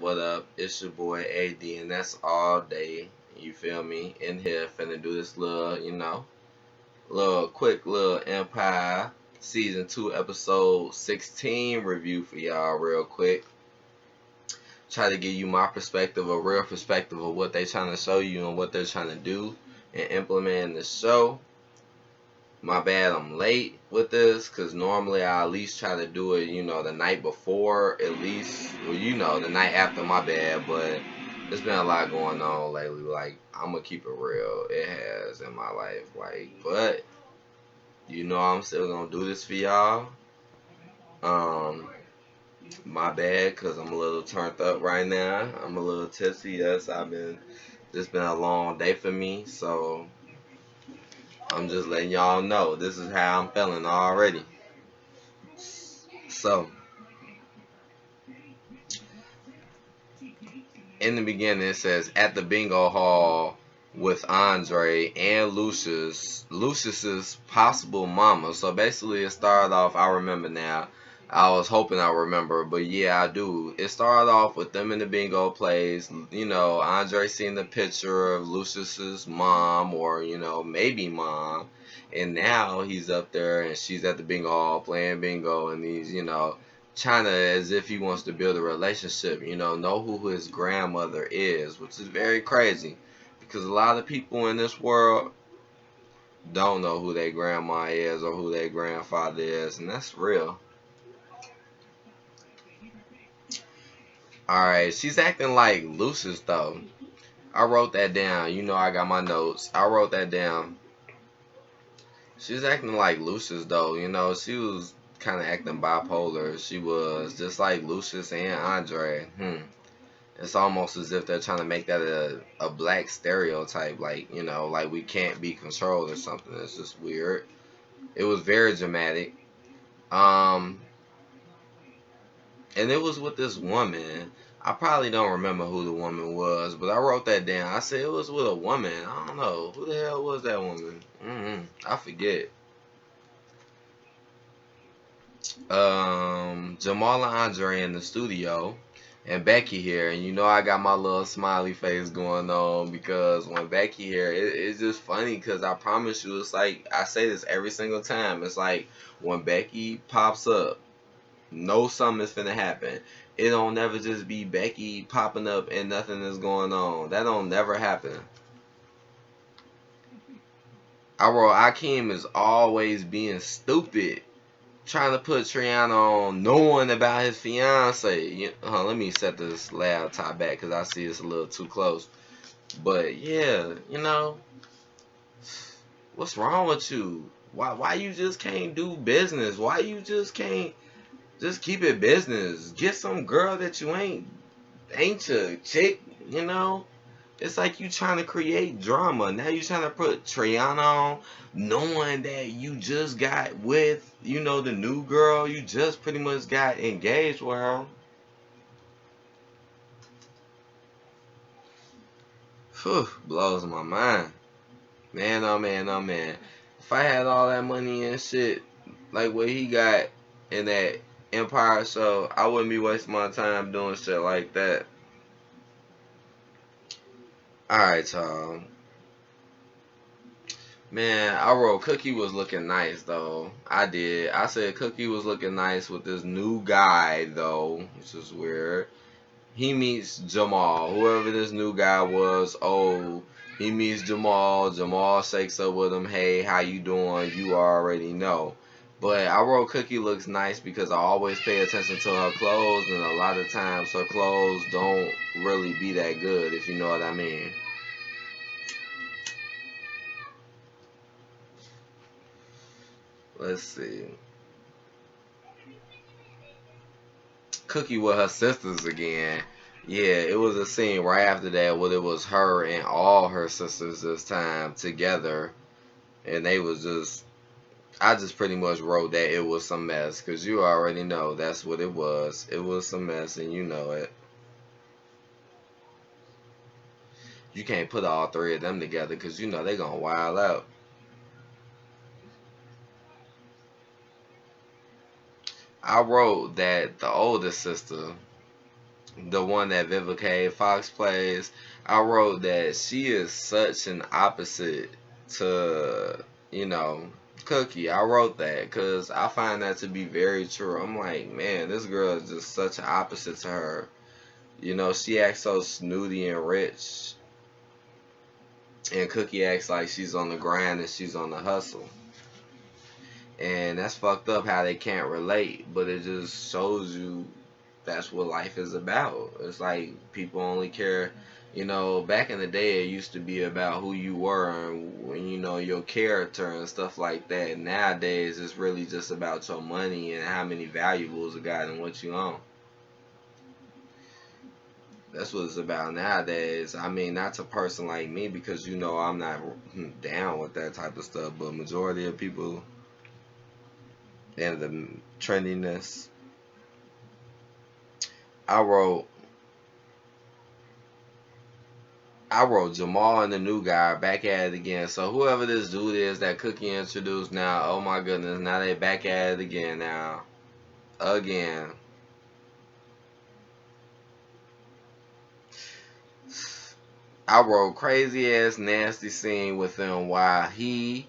What up? It's your boy AD, and that's all day. You feel me? In here, finna do this little, little quick little Empire Season 2, Episode 16 review for y'all, real quick. Try to give you my perspective, a real perspective of what they trying to show you and what they're trying to do and implement in the show. My bad, I'm late with this because normally I at least try to do it, the night before, at least, well, the night after, my bad, but there's been a lot going on lately. Like, I'm gonna keep it real, it has in my life, like, but I'm still gonna do this for y'all. Um, my bad because I'm a little turned up right now. I'm a little tipsy. Yes, it's been a long day for me, so I'm just letting y'all know this is how I'm feeling already. So, in the beginning, it says at the bingo hall with Andre and Lucious's possible mama. So basically, it started off. I remember now. I was hoping I remember, but yeah, I do. It started off with them in the bingo place. Andre seeing the picture of Lucious's mom, or maybe mom, and now he's up there and she's at the bingo hall playing bingo, and he's China as if he wants to build a relationship, know who his grandmother is, which is very crazy because a lot of people in this world don't know who their grandma is or who their grandfather is, and that's real. Alright, she's acting like Lucious though. I wrote that down. I got my notes. I wrote that down. She's acting like Lucious though. She was kind of acting bipolar. She was just like Lucious and Andre. It's almost as if they're trying to make that a black stereotype, like we can't be controlled or something. It's just weird. It was very dramatic. Um, and it was with this woman. I probably don't remember who the woman was, but I wrote that down. I said it was with a woman. I don't know who the hell was that woman. I forget. Jamal and Andre in the studio, and Becky here, and I got my little smiley face going on because when Becky here, it's just funny because I promise you, it's like I say this every single time. It's like when Becky pops up, know something's finna happen. It don't never just be Becky popping up and nothing is going on. That don't never happen. I wrote Akeem is always being stupid, trying to put Triana on knowing about his fiance. Let me set this laptop back because I see it's a little too close. But yeah, what's wrong with you? Why you just can't do business? Why you just can't just keep it business? Get some girl that you ain't your chick, It's like you trying to create drama. Now you trying to put Triana on, knowing that you just got with, the new girl. You just pretty much got engaged with her. Whew, blows my mind. Man, oh man, oh man. If I had all that money and shit, like what he got in that Empire show, I wouldn't be wasting my time doing shit like that. Alright, y'all. Man, I wrote Cookie was looking nice though. I did. I said Cookie was looking nice with this new guy though, which is weird. He meets Jamal, whoever this new guy was. Oh, he meets Jamal. Jamal shakes up with him. Hey, how you doing? You already know. But I wrote Cookie looks nice because I always pay attention to her clothes, and a lot of times her clothes don't really be that good, if you know what I mean. Let's see. Cookie with her sisters again. Yeah, it was a scene right after that where it was her and all her sisters this time together, and they was just. I just pretty much wrote that it was some mess because you already know that's what it was. It was some mess, and you know it. You can't put all three of them together because they gonna wild out. I wrote that the oldest sister the one that Vivica Fox plays, I wrote that she is such an opposite to, you know, Cookie. I wrote that because I find that to be very true. I'm like, man, this girl is just such an opposite to her. You know, she acts so snooty and rich, and Cookie acts like she's on the grind and she's on the hustle. And that's fucked up how they can't relate, but it just shows you that's what life is about. It's like people only care, you know, back in the day it used to be about who you were and you know your character and stuff like that. Nowadays it's really just about your money and how many valuables you got and what you own. That's what it's about nowadays. I mean, not to a person like me because you know I'm not down with that type of stuff, but majority of people and the trendiness. I wrote I wrote Jamal and the new guy back at it again. So whoever this dude is that Cookie introduced now, oh my goodness, now they back at it again now. Again. I wrote crazy ass nasty scene with him while Akeem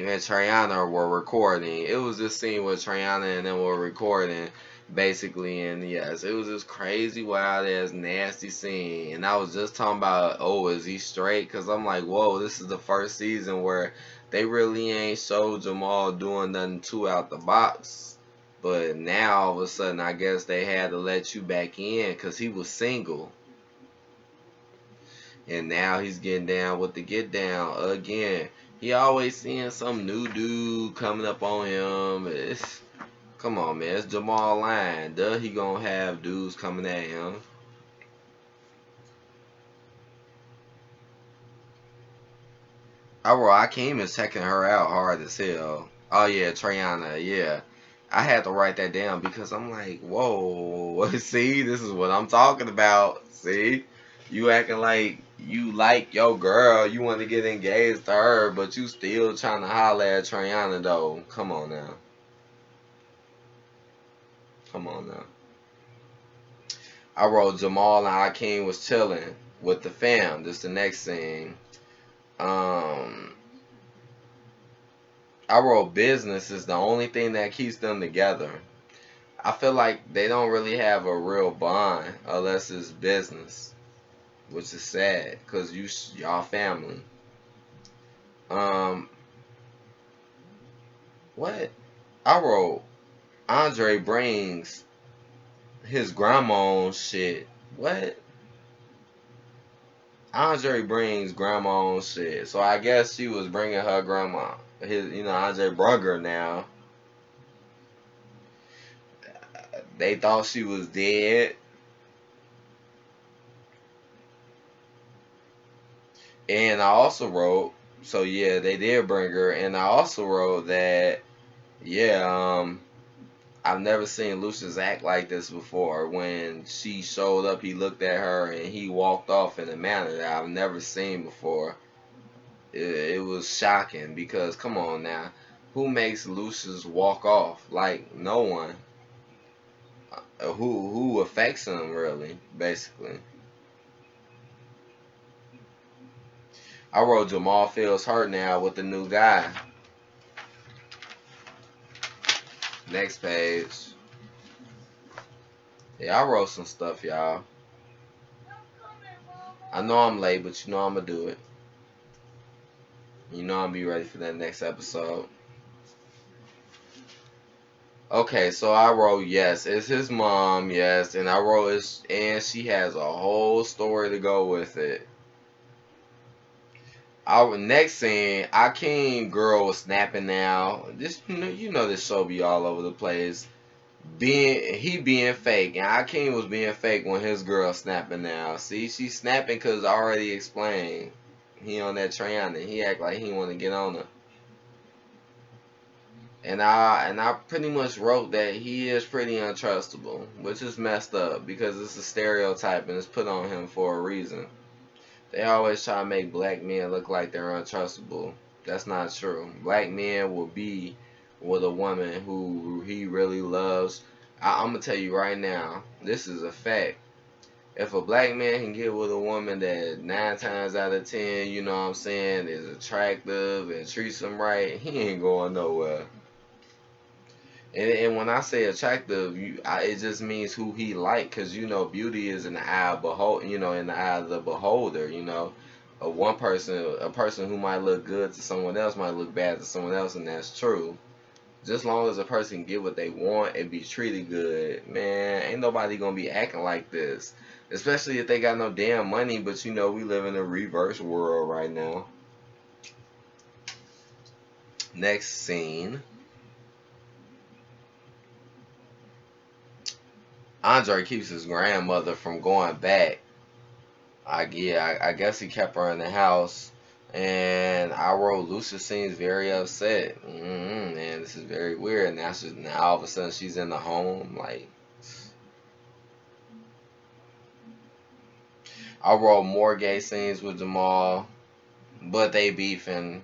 and Triana were recording. It was this scene where Triana and them were recording, basically, and yes, it was this crazy, wild ass, nasty scene. And I was just talking about, oh, is he straight? Because I'm like, whoa, this is the first season where they really ain't showed Jamal doing nothing too out the box. But now, all of a sudden, I guess they had to let you back in because he was single. And now he's getting down with the get down again. He always seeing some new dude coming up on him. Come on, man. It's Jamal Line. Duh, he gonna have dudes coming at him. I came and checking her out hard as hell. Oh yeah, Triana, yeah. I had to write that down because I'm like, whoa, see, this is what I'm talking about. See? You acting like you like your girl, you want to get engaged to her, but you still trying to holler at Triana though. Come on now. Come on now. I wrote Jamal and Hakeem was chilling with the fam. This the next scene. Um, I wrote business is the only thing that keeps them together. I feel like they don't really have a real bond unless it's business, which is sad because y'all family. Um, what? I wrote Andre brings his grandma's shit. What? Andre brings grandma's shit. So I guess she was bringing her grandma. Andre brung now. They thought she was dead. And I also wrote, so yeah, they did bring her. And I also wrote that, yeah, I've never seen Lucious act like this before. When she showed up, he looked at her and he walked off in a manner that I've never seen before. It was shocking because, come on now, who makes Lucious walk off? Like, no one. Who affects him, really, basically. I wrote Jamal feels hurt now with the new guy. Next page. Yeah, I wrote some stuff, y'all. I know I'm late, but you know I'm going to do it. You know I'm be ready for that next episode. Okay, so I wrote yes, it's his mom, yes, and I wrote and she has a whole story to go with it. Our next scene, Akeem girl was snapping now. This you know this show be all over the place. Being fake, and Akeem was being fake when his girl snapping now. See, she's snapping because I already explained. He on that Triana. He act like he want to get on her. And I pretty much wrote that he is pretty untrustable, which is messed up because it's a stereotype and it's put on him for a reason. They always try to make black men look like they're untrustable. That's not true. Black men will be with a woman who he really loves. I'm gonna tell you right now, this is a fact. If a black man can get with a woman that 9 times out of 10, you know what I'm saying, is attractive and treats him right, he ain't going nowhere. And when I say attractive, it just means who he like, cause you know beauty is in the eye of in the eye of the beholder. You know, a person who might look good to someone else might look bad to someone else, and that's true. Just long as a person get what they want and be treated good, man, ain't nobody gonna be acting like this. Especially if they got no damn money, but you know we live in a reverse world right now. Next scene. Andre keeps his grandmother from going back. I guess he kept her in the house. And I wrote Lucious seems very upset. Man, this is very weird. Now all of a sudden she's in the home. Like, I wrote more gay scenes with Jamal, but they beefing.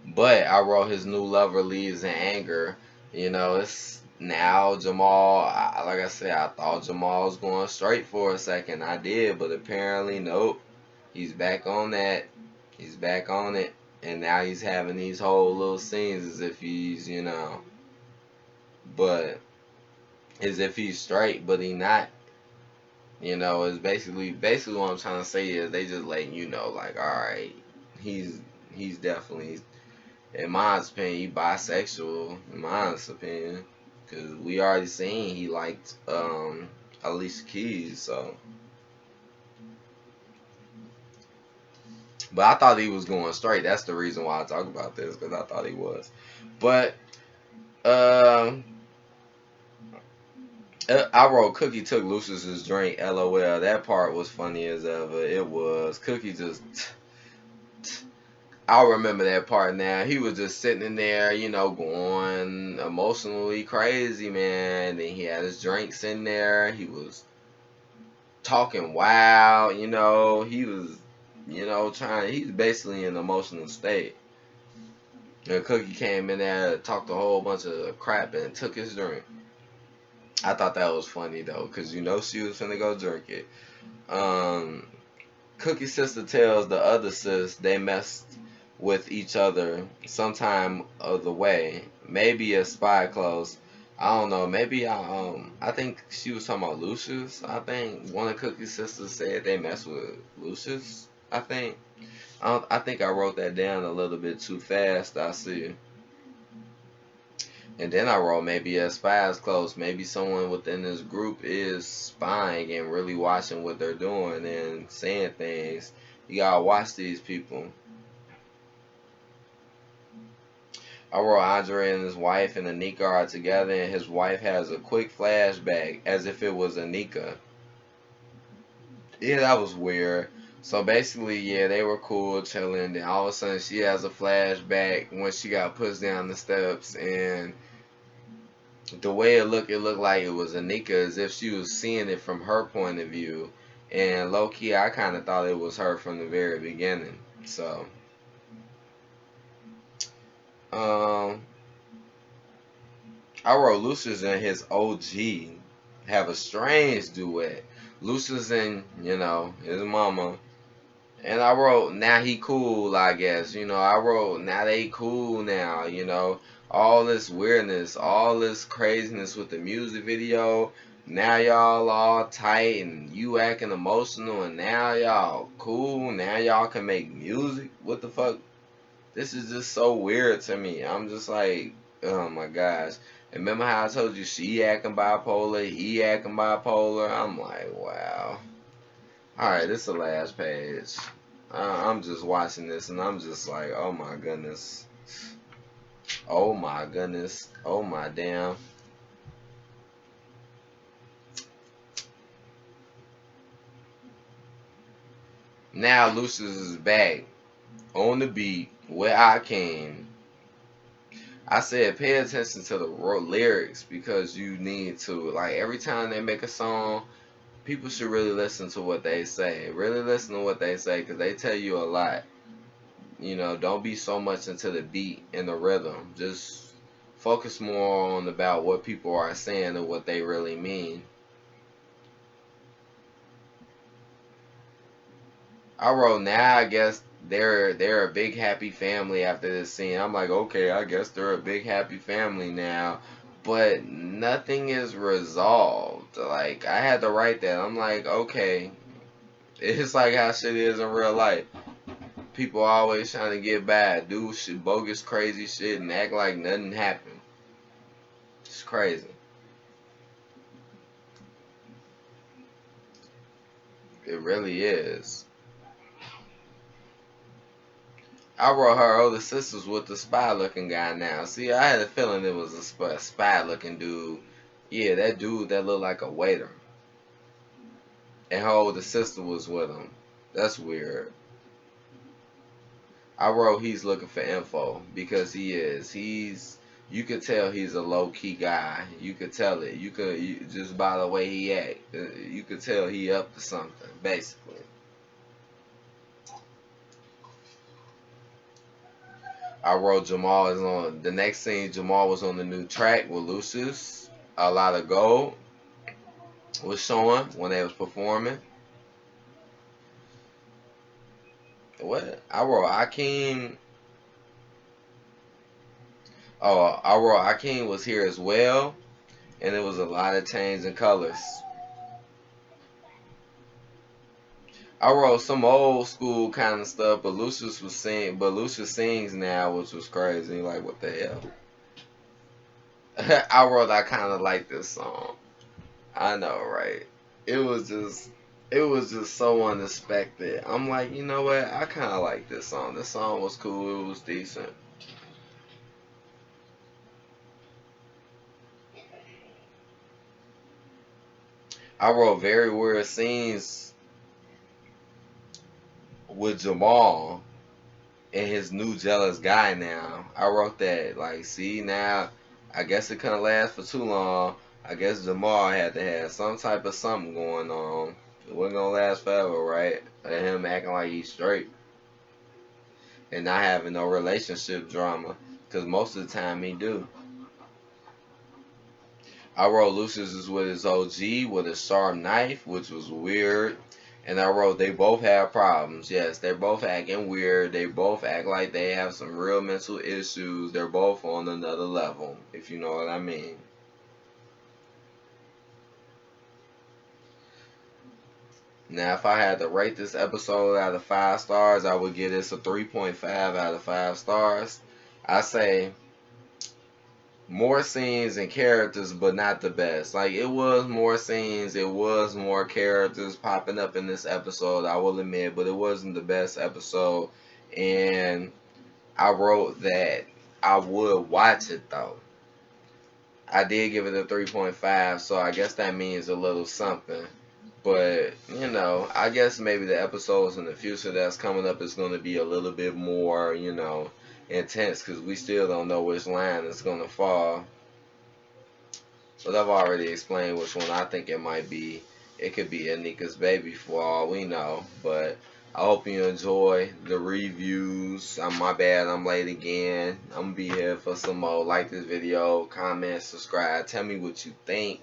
But I wrote his new lover leaves in anger. You know, it's now Jamal. Like I said, I thought Jamal was going straight for a second. I did, but apparently, nope. He's back on that. He's back on it. And now he's having these whole little scenes as if he's, but as if he's straight, but he not. You know, it's basically what I'm trying to say is they just letting you know, like, all right, he's definitely, in my opinion, he bisexual. In my opinion, because we already seen he liked Alicia Keys, so. But I thought he was going straight. That's the reason why I talk about this, because I thought he was. But I wrote Cookie took Lucious's drink. LOL. That part was funny as ever. It was. Cookie just. I remember that part now. He was just sitting in there, going emotionally crazy, man. And he had his drinks in there. He was talking wild, He was, he's basically in an emotional state. And Cookie came in there, talked a whole bunch of crap, and took his drink. I thought that was funny, though, because she was finna go drink it. Cookie's sister tells the other sis they messed with each other sometime of the way. Maybe a spy close. I don't know. Maybe I think she was talking about Lucious. I think one of Cookie's sisters said they messed with Lucious. I think. I think I wrote that down a little bit too fast. I see. And then I wrote maybe a spy is close. Maybe someone within this group is spying and really watching what they're doing and saying things. You gotta watch these people. I wrote Andre and his wife and Anika are together, and his wife has a quick flashback as if it was Anika. Yeah, that was weird. So basically, yeah, they were cool, chilling. Then all of a sudden, she has a flashback when she got pushed down the steps, and the way it looked like it was Anika, as if she was seeing it from her point of view. And low key, I kind of thought it was her from the very beginning. So, I wrote Lucious and his OG have a strange duet. Lucious and his mama. And I wrote, now he cool, I guess. I wrote, now they cool now, All this weirdness, all this craziness with the music video. Now y'all all tight and you acting emotional and now y'all cool. Now y'all can make music. What the fuck? This is just so weird to me. I'm just like, oh my gosh. And remember how I told you she acting bipolar, he acting bipolar? I'm like, wow. Alright, this is the last page. I'm just watching this and I'm just like, oh my goodness. Oh my goodness. Oh my damn. Now Lucious is back on the beat where I came. I said pay attention to the lyrics because you need to. Like every time they make a song, people should really listen to what they say. Really listen to what they say because they tell you a lot. Don't be so much into the beat and the rhythm. Just focus more on about what people are saying and what they really mean. I wrote, now I guess they're a big happy family after this scene. I'm like, okay, I guess they're a big happy family now. But nothing is resolved. Like, I had to write that. I'm like, okay. It's like how shit is in real life. People always trying to get bad, do shit, bogus, crazy shit, and act like nothing happened. It's crazy. It really is. I wrote her older sisters with the spy looking guy now. See, I had a feeling it was a spy looking dude. Yeah, that dude that looked like a waiter. And her older sister was with him. That's weird. I wrote he's looking for info because he is. You could tell he's a low key guy. You could tell it. Just by the way he act. You could tell he up to something, basically. I wrote Jamal is on the next scene. Jamal was on the new track with Lucious. A lot of gold was showing when they was performing. What? I wrote Akeem. Oh, I wrote Akeem was here as well, and there was a lot of change in colors. I wrote some old school kind of stuff, but Lucious sings now, which was crazy. Like, what the hell? I wrote I kind of like this song. I know, right? It was just, it was just so unexpected. I'm like, you know what? I kind of like this song. This song was cool. It was decent. I wrote very weird scenes with Jamal and his new jealous guy now. I wrote that, like, see, now, I guess it couldn't last for too long. I guess Jamal had to have some type of something going on. It wasn't gonna last forever, right? And him acting like he's straight and not having no relationship drama, because most of the time he do. I wrote Lucius is with his OG with a sharp knife, which was weird. And I wrote they both have problems. Yes, they're both acting weird. They both act like they have some real mental issues. They're both on another level, if you know what I mean. Now, if I had to rate this episode out of 5 stars, I would give this a 3.5 out of 5 stars. I say more scenes and characters, but not the best. Like, it was more scenes, it was more characters popping up in this episode, I will admit, but it wasn't the best episode. And I wrote that I would watch it though. I did give it a 3.5, so I guess that means a little something. But, you know, I guess maybe the episodes in the future that's coming up is going to be a little bit more, intense, because we still don't know which line is going to fall. But I've already explained which one I think it might be. It could be Anika's baby for all we know. But I hope you enjoy the reviews. My bad, I'm late again. I'm going to be here for some more. Like this video, comment, subscribe. Tell me what you think,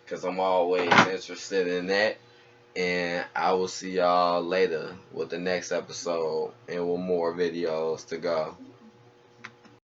because I'm always interested in that. And I will see y'all later with the next episode and with more videos to go.